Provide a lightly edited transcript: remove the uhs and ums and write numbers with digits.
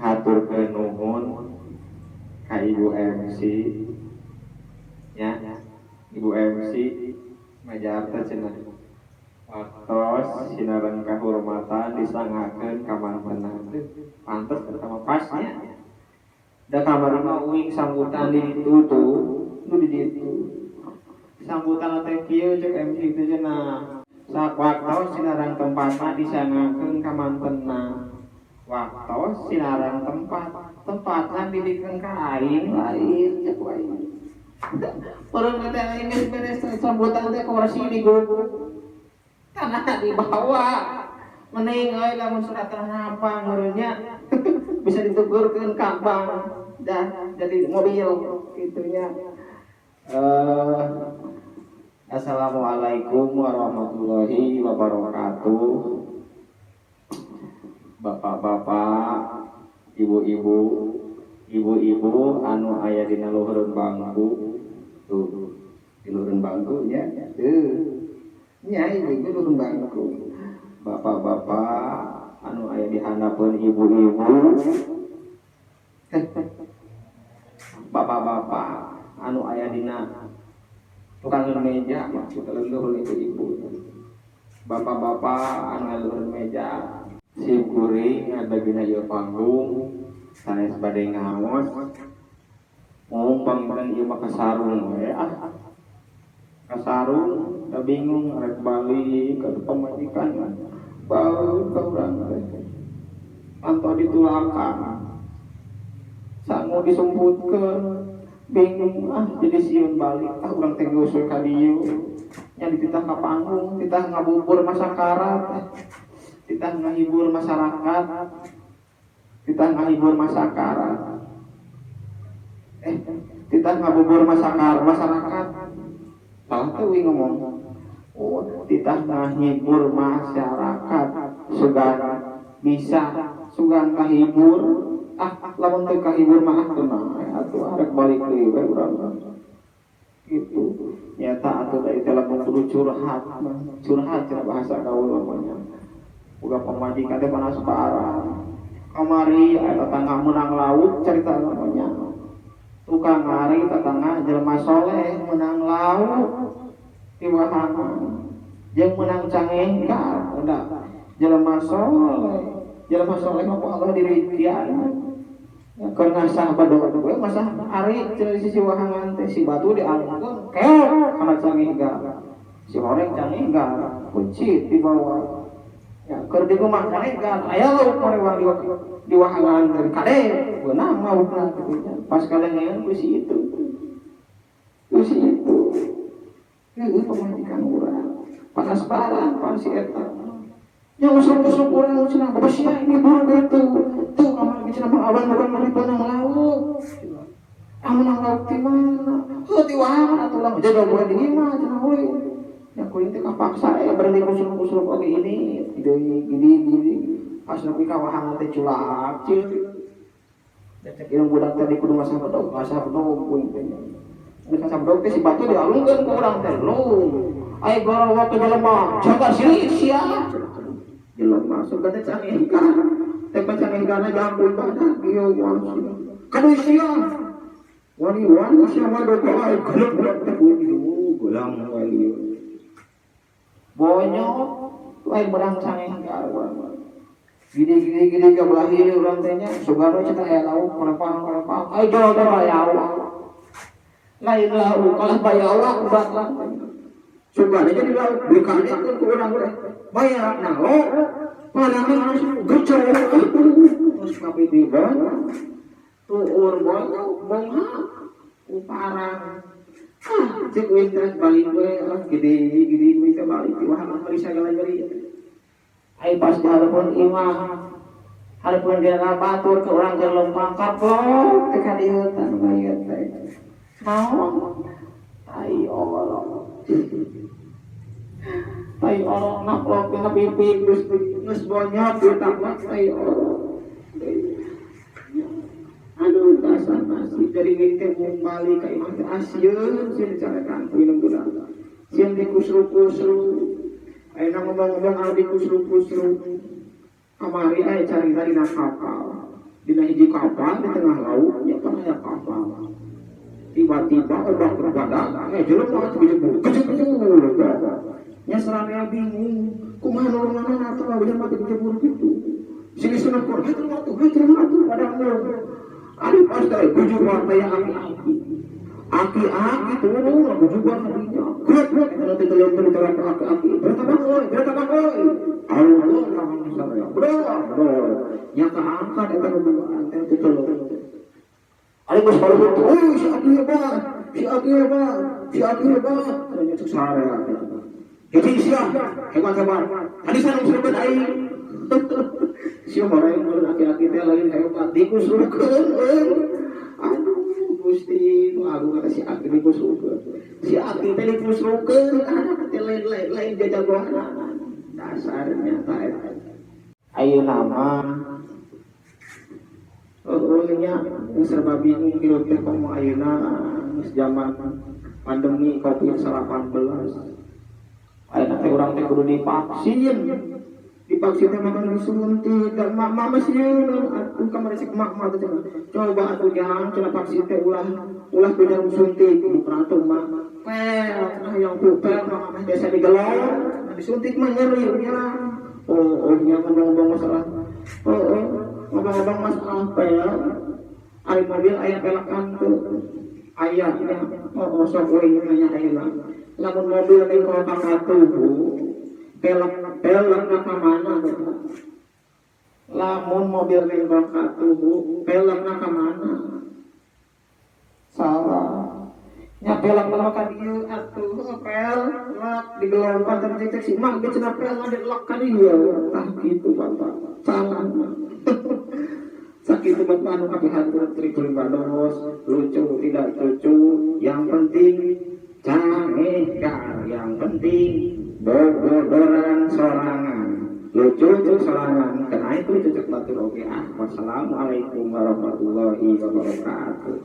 haturkeun nuhun ka Ibu MC nya. Ibu MC majarta cenah waktos sinaran kahormatan disangakeun ka mantenan pantes pertama pasnya da kamar mah uing sambutan di ditu tuh nu di ditu sambutan teh kieu cek MC teh cenah sak waktos sinaran tempatna disangakeun ka mantenan waktos sinaran tempatna didikeun ka aing lain cek aing orang kata aing geus beres sambutan teh kursi di gugu tanah dibawa mending euy lamun surat apa ngeureunnya bisa ditugurkeun ka bank dah jadi mobil gitunya. Assalamualaikum warahmatullahi wabarakatuh. Bapak-bapak, ibu-ibu anu aya dina luhureun bangku tuh di luhureun bangku nya nya ibu luhureun bangku. Bapak-bapak anu aya di handapeun ibu-ibu, bapak-bapak anu aya dina tukang meja maksud leluhur ibu-ibu, bapak-bapak anu leluhur meja sim kuring ada dina ieu panggung sanes bade ngaos mau panginten ieu mah kasarung we kasarung da bingung rek balik ka pamajikan baru ka urang teh anto ditulakan sangu disumputkeun bingung jadi sieun balik urang teh usul ka dieu nya dititah ka panggung titah ngabubur masakarat titah ngahibur masyarakat titah ngahibur masyarakat titah ngabubur masyarakat salah tuh ngomong titah ngahibur masyarakat sugan bisa sugan kahibur lamun teu kahibur mah kumaha atuh arek balik deui we urang gitu nyata atuh dari telepon kudu curhat cenah bahasa gaul namanya uga pamajikan teh panas parah kamari aya tetangga menang laut cerita namanya tukang ngari tetangga jelema soleh menang laut tiwahana jeung menang cangengkar udah jelema soleh mah Allah diridian karena sahabat doa masa ari cenah sisi wahangan teh si batu dialungkeun keok kana cangengkar si horeng cangengkar kuncit di bawah ya keur di rumah cangengkar aya lauk marewang di wahangan dari kade beunang laukna kitu pas kalengeun ku si itu itu pemajikan urang panas parah pan si eta nya usul-usul urang cenah basia ini burung itu tuh kamar cenah mah awan bukan mari benang lauk menang lauk di mana heuh di wahangan atuh lah jadi boleh di imah cenah we nya kuring teh kapaksa berarti usul-usul oge ini gini pas nepi ka wahangan teh culak cil cek irung budak teh kudu masa bedog kuing teh nya sabdog teh si batu dialungkeun ku urang teh lu ai gorowo ke jelema jaga siri sia jelema surga teh cangengkar teh cangengkarna jambul badak ieu kaduy sia wani sia mah do kae gelap teh gulang wali bonyok lain berang cangengkar gini ke belah ini urang teh nya sugaro cenah aya lauk kurepang ai jol teh bayawa lain lauk kalah bayawa ubat lah sugaro jadi lauk dikadekeun ku urang teh bayar nah lo panangan harus gecor terus kapitiba tuur bongha uparang cek wis balik we gede we teh balik di wahangan mari sagala nyeri ai pas dihareupeun imah hareupeun dia batur ke urang keur lempang kaplok teh ka dieu teh bayar teh naon ai Allah naplok kena pipi geus bonyok ditabrak tai Allah aduh dasar nasi dari nginteh mau balik ka imah teh asieun sieun dicarakan minum gula sieun dikusru-kusru ayeuna ngomong-ngomong anu dikusru-kusru kamari aya carita dina kapal dina hiji kapal di tengah laut nya kan aya kapal tiba-tiba ombak berbadak jelema teu dijebur kejebur nya sararea bingung kumaha nolonganna atuh jelema teu dijebur kitu sini sunah Quran itu padang ari pas teh bujur warna yang aki-aki turun lagu juga hadinya kuat kalau kita lihat dari jalan aki-aki bertabak oi Allah misalnya bro yang keangkat itu hubungan itu telur ada bos kalau itu si aki hebat ternyata itu saraya jadi siapa hebat tadi saya usulkan air siapa orang yang aki-aki teh lain hebat dikusulkan aduh Gusti, aku kata si Aki dikusukeun. Si Aki teh dikusukeun, anak teh lain jajagoan. Dasarnya tah eta. Ayeuna mah nya serba bingung hirup teh komo ayeuna geus zaman pandemi Covid-19. Ayeuna teh urang teh kudu divaksin. Divaksin teh mah disuntik dan mama sieun aku kamari si emak teh coba atuh jangan cenah vaksin teh ulah bener suntik bukan atuh mah pel yang pel mah biasa digelong disuntik mah nyeri nya nya ngomong masalah ngomong masalah pel ari mobil aya pelakan tuh aya sok we nya aya lamun mobil teh kalau kakatuh pelak ka mana lamun mobil bengkok katuh pelak ka mana salah nya pelak ka dieu atuh pel lak digelongkan tercek si mak ge cenah pel ngadek ka dieu tah kitu Bapak salah sakitu Bapak anu kapihatur tribun bados lucu tidak lucu yang penting canggih yang penting bodoran sorangan lucu sorangan karena itu cocok batur oke wassalamualaikum warahmatullahi wabarakatuh.